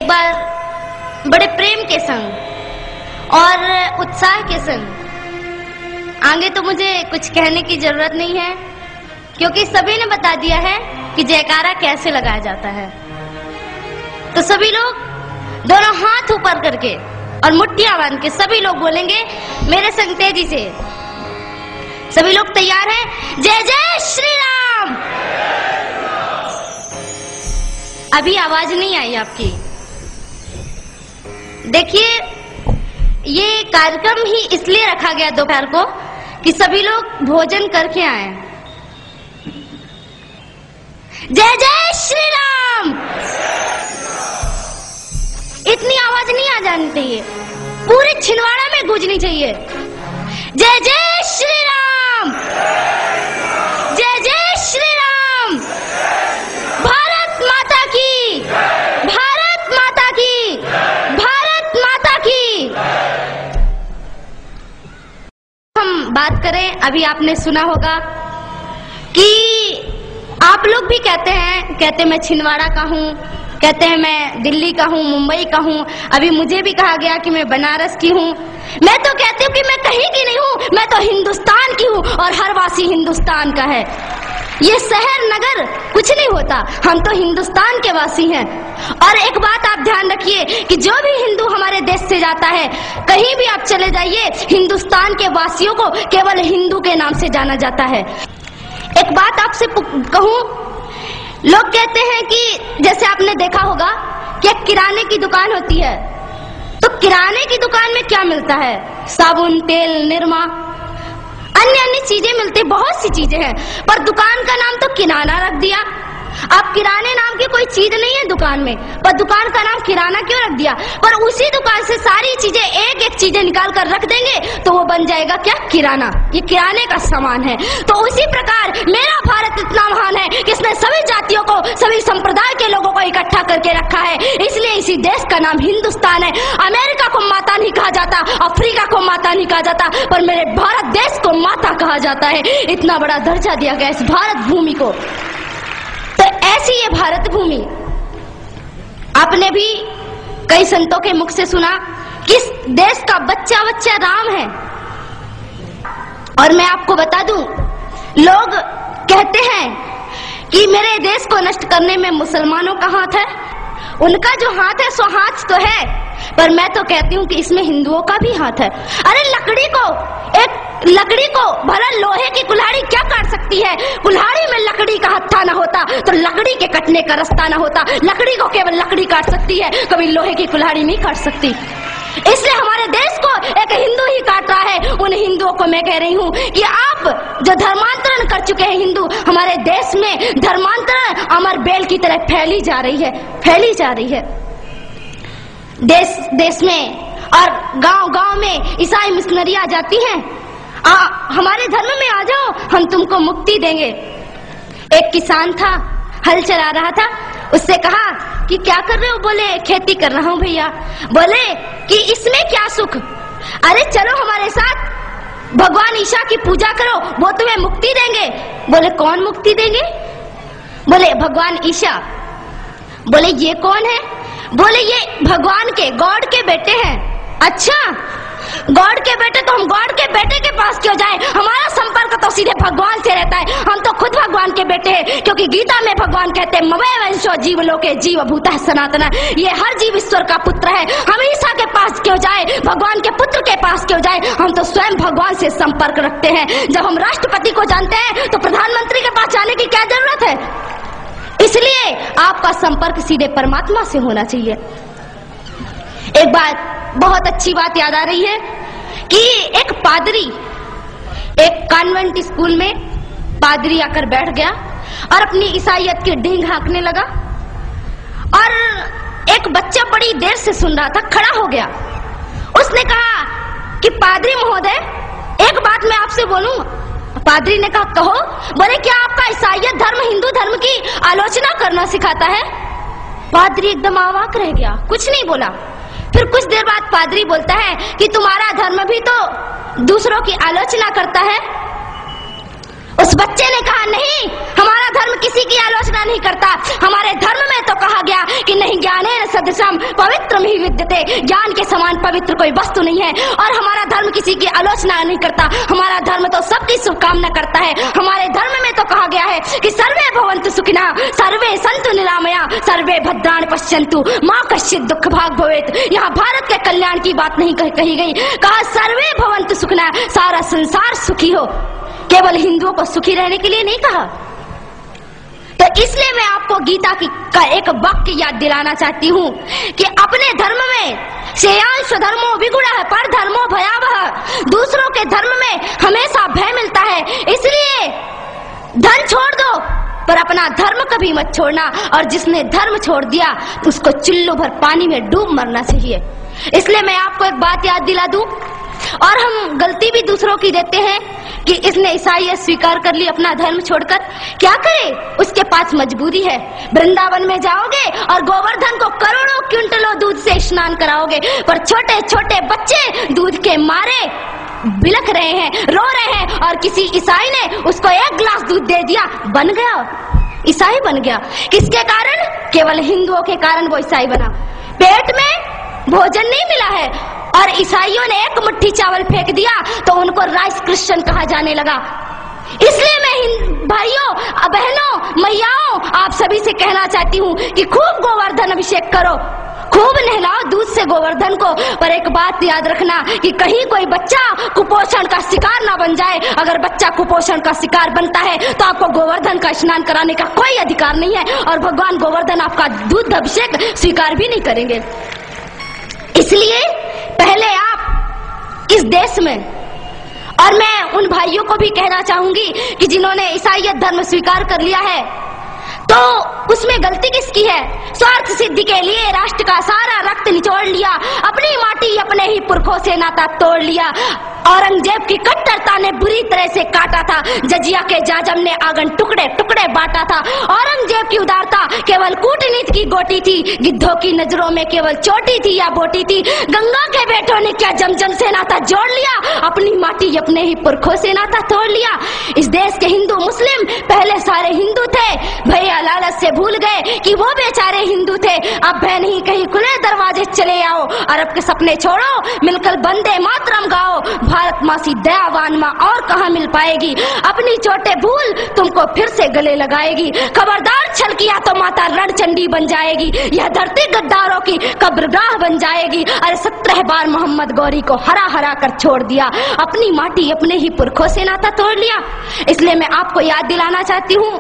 एक बार बड़े प्रेम के संग और उत्साह के संग, आगे तो मुझे कुछ कहने की जरूरत नहीं है क्योंकि सभी ने बता दिया है कि जयकारा कैसे लगाया जाता है। तो सभी लोग दोनों हाथ ऊपर करके और मुट्ठियां बांध के सभी लोग बोलेंगे मेरे संग तेजी से। सभी लोग तैयार हैं? जय जय श्री राम। अभी आवाज नहीं आई आपकी। देखिए, ये कार्यक्रम ही इसलिए रखा गया दोपहर को कि सभी लोग भोजन करके आए। जय जय श्री राम। इतनी आवाज नहीं आ जानी चाहिए, पूरे छिंदवाड़ा में गूंजनी चाहिए। जय जय श्री राम, जय जय श्री राम। भारत माता की, भारत माता की, भारत माता की। हम बात करें, अभी आपने सुना होगा कि आप लोग भी कहते मैं छिंदवाड़ा का हूँ, कहते हैं मैं दिल्ली का हूँ, मुंबई का हूँ। अभी मुझे भी कहा गया कि मैं बनारस की हूँ। मैं तो कहती हूँ कि मैं कहीं की नहीं हूँ, मैं तो हिंदुस्तान की हूँ और हर वासी हिंदुस्तान का है। ये शहर नगर कुछ नहीं होता, हम तो हिंदुस्तान के वासी हैं। और एक बात आप ध्यान रखिए कि जो भी हिंदू हमारे देश से जाता है, कहीं भी आप चले जाइए, हिंदुस्तान के वासियों को केवल हिंदू के नाम से जाना जाता है। एक बात आपसे कहूँ, लोग कहते हैं कि जैसे आपने देखा होगा कि किराने की दुकान होती है, तो किराने की दुकान में क्या मिलता है? साबुन, तेल, निरमा, अन्य अन्य चीजें मिलती, बहुत सी चीजें हैं, पर दुकान का नाम तो किराना रख दिया। अब किराने नाम की कोई चीज नहीं है दुकान में, पर दुकान का नाम किराना क्यों रख दिया? पर उसी दुकान से सारी चीजें एक एक चीजें निकाल कर रख देंगे तो वो बन जाएगा क्या? किराना। ये किराने का सामान है। तो उसी प्रकार मेरा भारत इतना महान है कि इसने सभी जातियों को, सभी संप्रदाय के लोगों को इकट्ठा करके रखा है। इसलिए इसी देश का नाम हिंदुस्तान है। अमेरिका को माता नहीं कहा जाता, अफ्रीका को माता नहीं कहा जाता, पर मेरे भारत देश को माता कहा जाता है। इतना बड़ा दर्जा दिया गया इस भारत भूमि को। तो ऐसी ये भारत भूमि, आपने भी कई संतों के मुख से सुना कि इस देश का बच्चा बच्चा राम है। और मैं आपको बता दूं, लोग कहते हैं कि मेरे देश को नष्ट करने में मुसलमानों का हाथ है। उनका जो हाथ है सो हाथ तो है, पर मैं तो कहती हूँ कि इसमें हिंदुओं का भी हाथ है। अरे लकड़ी को भला लोहे की कुल्हाड़ी क्या काट सकती है? कुल्हाड़ी में लकड़ी का हत्था न होता तो लकड़ी के कटने का रास्ता न होता। लकड़ी को केवल लकड़ी काट सकती है, कभी लोहे की कुल्हाड़ी नहीं काट सकती। इसलिए हमारे देश को एक हिंदू ही काट रहा है। उन हिंदुओं को मैं कह रही हूँ कि आप जो धर्मांतरण कर चुके हैं हिंदू, हमारे देश में धर्मांतरण अमर बेल की तरह फैली जा रही है, फैली जा रही है। देश देश में और गांव गांव में ईसाई मिशनरी आ जाती हैं, हमारे धर्म में आ जाओ, हम तुमको मुक्ति देंगे। एक किसान था, हल चला रहा था, उससे कहा कि क्या कर रहे हो? बोले खेती कर रहा हूँ भैया। बोले कि इसमें क्या सुख? अरे चलो हमारे साथ, भगवान ईशा की पूजा करो, वो तुम्हें मुक्ति देंगे। बोले कौन मुक्ति देंगे? बोले भगवान ईशा। बोले ये कौन है? बोले ये भगवान के, गॉड के बेटे हैं। अच्छा, गॉड के बेटे, तो हम गॉड के बेटे के पास क्यों जाएं? हमारा संपर्क तो सीधे भगवान से रहता है। हम तो खुद भगवान के बेटे हैं, क्योंकि गीता में भगवान कहते हैं ममय वंशो जीव लोके जीव भूतः सनातन। ये हर जीव ईश्वर का पुत्र है। हम ईसा के पास क्यों जाए? भगवान के पुत्र के पास क्यों जाए? हम तो स्वयं भगवान से संपर्क रखते हैं। जब हम राष्ट्रपति को जानते हैं तो प्रधानमंत्री के पास जाने की क्या जरूरत है? इसलिए आपका संपर्क सीधे परमात्मा से होना चाहिए। एक बात, बहुत अच्छी बात याद आ रही है कि एक पादरी, एक कॉन्वेंट स्कूल में पादरी आकर बैठ गया और अपनी ईसाइयत की ढींग हाँकने लगा। और एक बच्चा बड़ी देर से सुन रहा था, खड़ा हो गया। उसने कहा कि पादरी महोदय, एक बात मैं आपसे बोलूं। पादरी ने कहा कहो। बोले क्या आपका ईसाइयत धर्म हिंदू धर्म की आलोचना करना सिखाता है? पादरी एकदम अवाक रह गया, कुछ नहीं बोला। फिर कुछ देर बाद पादरी बोलता है कि तुम्हारा धर्म भी तो दूसरों की आलोचना करता है। उस बच्चे ने कहा नहीं, हमारा धर्म किसी की आलोचना नहीं करता। हमारे धर्म में तो कहा गया कि नहीं ज्ञानेन सदृशम पवित्रम ही विद्यते, ज्ञान के समान पवित्र कोई वस्तु नहीं है। और हमारा धर्म किसी की आलोचना नहीं करता, हमारा धर्म तो सबकी शुभकामना करता है। हमारे धर्म में तो कहा गया है कि सर्वे भवन्तु सुखिनः, सर्वे सन्तु निरामया, सर्वे भद्राणि पश्यन्तु, मां कश्चित् दुःख भाग् भवेत्। यहाँ भारत के कल्याण की बात नहीं कही गई, कहा सर्वे भवन्तु सुखिनः, सारा संसार सुखी हो, केवल हिंदुओं को सुखी रहने के लिए नहीं कहा। तो इसलिए मैं आपको गीता का एक वाक्य याद दिलाना चाहती हूँ कि अपने धर्म में श्रेयांश धर्मो विगुणः पर धर्मो भयावह, दूसरों के धर्म में हमेशा भय मिलता है। इसलिए धन छोड़ दो पर अपना धर्म कभी मत छोड़ना, और जिसने धर्म छोड़ दिया उसको चुल्लू भर पानी में डूब मरना चाहिए। इसलिए मैं आपको एक बात याद दिला दूं, और हम गलती भी दूसरों की देते हैं कि इसने ईसाईयत स्वीकार कर ली अपना धर्म छोड़कर, क्या करे, उसके पास मजबूरी है। वृंदावन में जाओगे और गोवर्धन को करोड़ों क्विंटलों दूध से स्नान कराओगे, पर छोटे छोटे बच्चे दूध के मारे बिलख रहे हैं, रो रहे हैं, और किसी ईसाई ने उसको 1 गिलास दूध दे दिया, बन गया ईसाई, बन गया। किसके कारण? केवल हिंदुओं के कारण वो ईसाई बना। पेट में भोजन नहीं मिला है और ईसाइयों ने 1 मुट्ठी चावल फेंक दिया तो उनको राइस क्रिश्चियन कहा जाने लगा। इसलिए मैं भाइयों, बहनों, मैयाओं, आप सभी से कहना चाहती हूँ कि खूब गोवर्धन अभिषेक करो, खूब नहलाओ दूध से गोवर्धन को। पर एक बात याद रखना कि कहीं कोई बच्चा कुपोषण का शिकार ना बन जाए। अगर बच्चा कुपोषण का शिकार बनता है तो आपको गोवर्धन का स्नान कराने का कोई अधिकार नहीं है, और भगवान गोवर्धन आपका दूध अभिषेक स्वीकार भी नहीं करेंगे। इसलिए पहले आप इस देश में, और मैं उन भाइयों को भी कहना चाहूंगी कि जिन्होंने ईसाईयत धर्म स्वीकार कर लिया है, तो उसमें गलती किसकी है? स्वार्थ सिद्धि के लिए राष्ट्र का सारा रक्त निचोड़ लिया, अपनी माटी अपने ही पुरखों से नाता तोड़ लिया। औरंगजेब की कट्टरता ने बुरी तरह से काटा था, जजिया के जाजम ने आंगन टुकड़े टुकड़े बांटा था। औरंगजेब की उदारता केवल कूटनीति की गोटी थी, गिद्धों की नजरों में केवल चोटी थी या बोटी थी। गंगा के बेटों ने क्या जमजम से नाता जोड़ लिया, अपनी माटी अपने ही पुरखों से नाता तोड़ लिया। इस देश के हिंदू मुस्लिम पहले सारे हिंदू थे, भैया लालच से भूल गए कि वो बेचारे हिंदू थे। अब भय नहीं, कहीं खुले दरवाजे चले आओ, अरब के सपने छोड़ो, मिलकर वंदे मातरम गाओ। भारत माँ सी दयावान माँ और कहाँ मिल पाएगी, अपनी चोटे भूल तुमको फिर से गले लगाएगी। खबरदार छल किया तो माता रणचंडी बन जाएगी, यह धरती गद्दारों की कब्रगाह बन जाएगी। अरे 17 बार मोहम्मद गौरी को हरा हरा कर छोड़ दिया, अपनी माटी अपने ही पुरखों से नाता तोड़ लिया। इसलिए मैं आपको याद दिलाना चाहती हूँ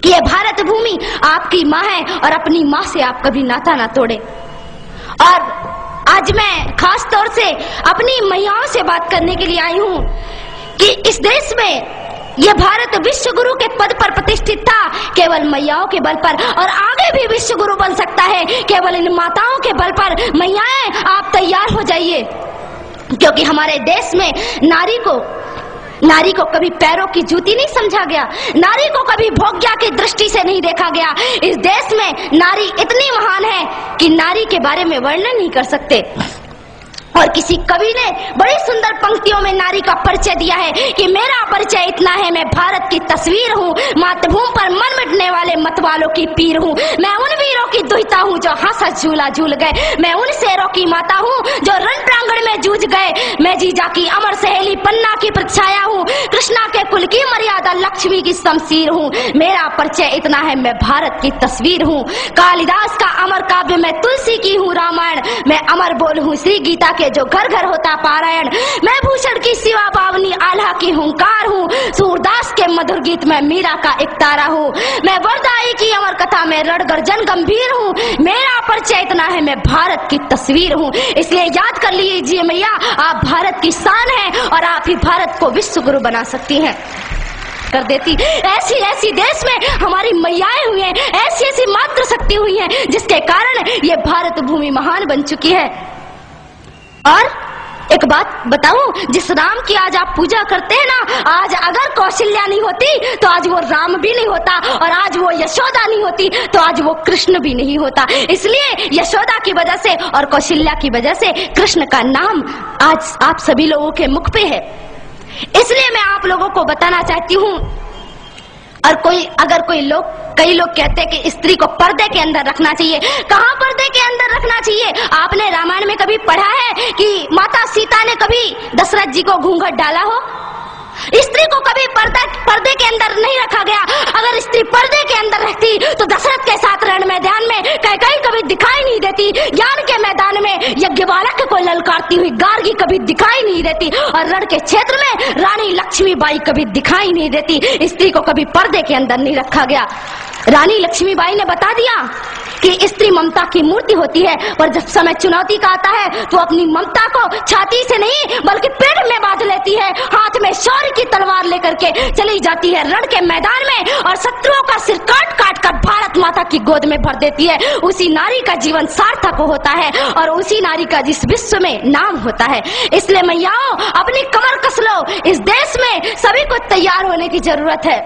कि ये भारत भूमि आपकी माँ है, और अपनी माँ से आप कभी नाता ना तोड़े। और आज मैं खास तौर से अपनी मैयाओं से बात करने के लिए आई हूँ कि इस देश में यह भारत विश्व गुरु के पद पर प्रतिष्ठित था केवल मैयाओं के बल पर, और आगे भी विश्व गुरु बन सकता है केवल इन माताओं के बल पर। मैयाएं, आप तैयार हो जाइए, क्योंकि हमारे देश में नारी को कभी पैरों की जूती नहीं समझा गया, नारी को कभी भोग्या की दृष्टि से नहीं देखा गया। इस देश में नारी इतनी महान है कि नारी के बारे में वर्णन नहीं कर सकते। और किसी कवि ने बड़ी सुंदर पंक्तियों में नारी का परिचय दिया है कि मेरा परिचय इतना है, मैं भारत की तस्वीर हूँ, मातृभूमि पर मन मिटने वाले मतवालों की पीर हूँ। मैं उन वीरों की दुहिता हूँ जो हंस हंस झूला झूल गए, मैं उन शेरों की माता हूँ जो रण प्रांगण में जूझ गए। मैं जीजा की अमर सहेली पन्ना की प्रछाया हूँ, कृष्णा के कुल की मर्यादा लक्ष्मी की शमशीर हूँ। मेरा परिचय इतना है, मैं भारत की तस्वीर हूँ। कालिदास का अमर काव्य मैं तुलसी की हूँ रामायण, मैं अमर बोल हूँ श्री गीता के जो घर घर होता पारायण। मैं भूषण की शिवा पावनी आल्हा की हुंकार हूँ, सूरदास के मधुर गीत में मीरा का एक तारा हूँ। मैं वरदाई की अमर कथा में रण गर्जन गंभीर हूँ। मेरा परिचय इतना है, मैं भारत की तस्वीर हूँ। इसलिए याद कर लीजिए मैया, आप भारत की शान हैं और आप ही भारत को विश्व गुरु बना सकती हैं। कर देती ऐसी ऐसी देश में हमारी मैयाएं हुई हैं, ऐसी ऐसी मातृ शक्ति हुई है जिसके कारण ये भारत भूमि महान बन चुकी है। और एक बात बताऊं, जिस राम की आज आप पूजा करते हैं ना, आज अगर कौशल्या नहीं होती तो आज वो राम भी नहीं होता, और आज वो यशोदा नहीं होती तो आज वो कृष्ण भी नहीं होता। इसलिए यशोदा की वजह से और कौशल्या की वजह से कृष्ण का नाम आज आप सभी लोगों के मुख पे है। इसलिए मैं आप लोगों को बताना चाहती हूँ, और कई लोग कहते हैं कि स्त्री को पर्दे के अंदर रखना चाहिए। कहाँ पर्दे के अंदर रखना चाहिए? आपने रामायण में कभी पढ़ा है कि माता सीता ने कभी दशरथ जी को घूंघट डाला हो? स्त्री को कभी पर्दे के अंदर नहीं रखा गया। अगर स्त्री पर्दे के अंदर रहती तो दशरथ के साथ रण मैदान में कैकेयी कभी दिखाई नहीं देती, ज्ञान के मैदान में यज्ञवालक को ललकारती हुई गार्गी कभी दिखाई नहीं देती, और रण के क्षेत्र में रानी लक्ष्मीबाई कभी दिखाई नहीं देती। स्त्री को कभी पर्दे के अंदर नहीं रखा गया। रानी लक्ष्मीबाई ने बता दिया कि स्त्री ममता की मूर्ति होती है, पर जब समय चुनौती का आता है तो अपनी ममता को छाती से नहीं बल्कि पेट में बांध लेती है, हाथ में शौर्य की तलवार लेकर के चली जाती है रण के मैदान में और शत्रुओं का सिर काट काट कर भारत माता की गोद में भर देती है। उसी नारी का जीवन सार्थक होता है और उसी नारी का जिस विश्व में नाम होता है। इसलिए मैयाओं, अपनी कमर कस लो, इस देश में सभी को तैयार होने की जरूरत है।